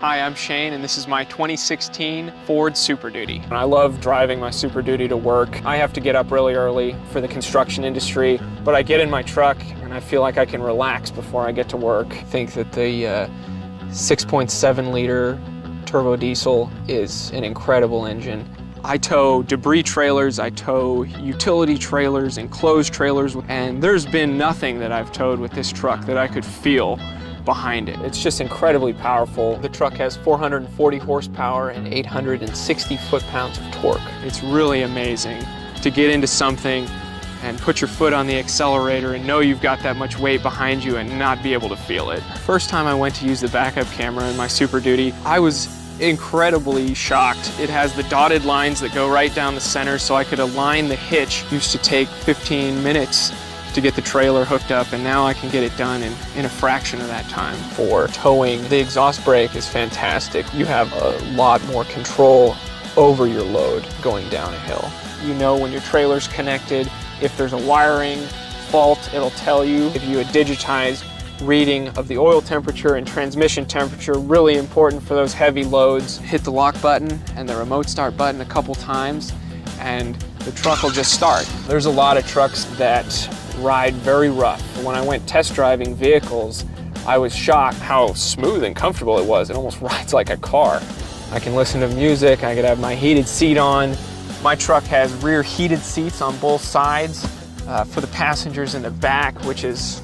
Hi, I'm Shane, and this is my 2016 Ford Super Duty. And I love driving my Super Duty to work. I have to get up really early for the construction industry, but I get in my truck and I feel like I can relax before I get to work. I think that the 6.7 liter turbo diesel is an incredible engine. I tow debris trailers, I tow utility trailers, enclosed trailers, and there's been nothing that I've towed with this truck that I could feel behind it. It's just incredibly powerful. The truck has 440 horsepower and 860 foot-pounds of torque. It's really amazing to get into something and put your foot on the accelerator and know you've got that much weight behind you and not be able to feel it. First time I went to use the backup camera in my Super Duty, I was incredibly shocked. It has the dotted lines that go right down the center so I could align the hitch. It used to take 15 minutes to get the trailer hooked up, and now I can get it done in a fraction of that time. For towing, the exhaust brake is fantastic. You have a lot more control over your load going down a hill. You know when your trailer's connected. If there's a wiring fault, it'll tell you. If you a digitized reading of the oil temperature and transmission temperature, really important for those heavy loads. Hit the lock button and the remote start button a couple times and the truck will just start. There's a lot of trucks that ride very rough. When I went test driving vehicles, I was shocked how smooth and comfortable it was. It almost rides like a car. I can listen to music, I could have my heated seat on. My truck has rear heated seats on both sides for the passengers in the back, which is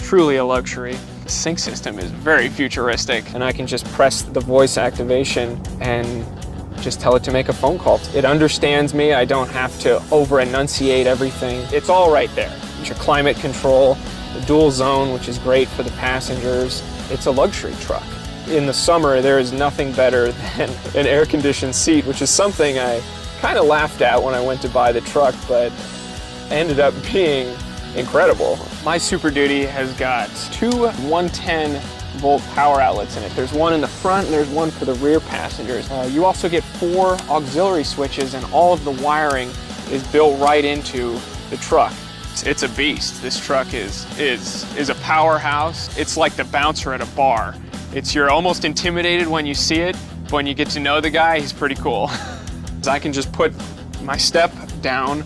truly a luxury. The sync system is very futuristic, and I can just press the voice activation and just tell it to make a phone call. It understands me. I don't have to over-enunciate everything. It's all right there. Your climate control, the dual zone, which is great for the passengers. It's a luxury truck. In the summer, there is nothing better than an air-conditioned seat, which is something I kind of laughed at when I went to buy the truck, but ended up being incredible. My Super Duty has got two 110-volt power outlets in it. There's one in the front and there's one for the rear passengers. You also get 4 auxiliary switches, and all of the wiring is built right into the truck. It's a beast. This truck is a powerhouse. It's like the bouncer at a bar. You're almost intimidated when you see it, but when you get to know the guy, he's pretty cool. I can just put my step down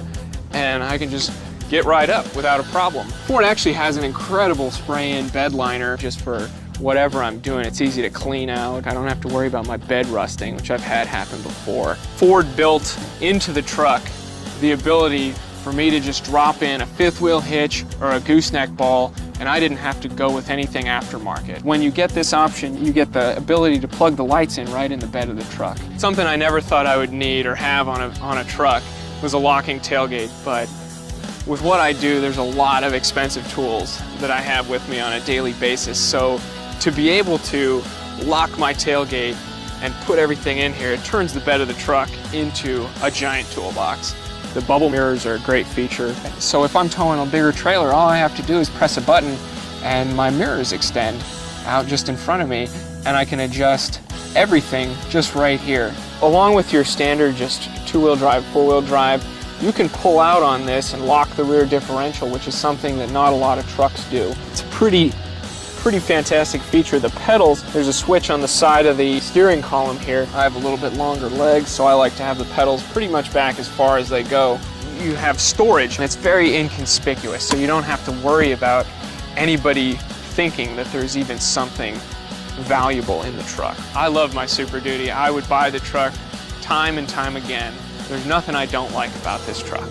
and I can just get right up without a problem. Ford actually has an incredible spray-in bed liner just for whatever I'm doing. It's easy to clean out. I don't have to worry about my bed rusting, which I've had happen before. Ford built into the truck the ability for me to just drop in a 5th wheel hitch or a gooseneck ball, and I didn't have to go with anything aftermarket. When you get this option, you get the ability to plug the lights in right in the bed of the truck. Something I never thought I would need or have on a truck was a locking tailgate, but with what I do, there's a lot of expensive tools that I have with me on a daily basis. So to be able to lock my tailgate and put everything in here, it turns the bed of the truck into a giant toolbox. The bubble mirrors are a great feature. So if I'm towing a bigger trailer, all I have to do is press a button and my mirrors extend out just in front of me, and I can adjust everything just right here. Along with your standard just 2-wheel drive, 4-wheel drive, you can pull out on this and lock the rear differential, which is something that not a lot of trucks do. It's a pretty fantastic feature. The pedals, there's a switch on the side of the steering column here. I have a little bit longer legs, so I like to have the pedals pretty much back as far as they go. You have storage, and it's very inconspicuous, so you don't have to worry about anybody thinking that there's even something valuable in the truck. I love my Super Duty. I would buy the truck time and time again. There's nothing I don't like about this truck.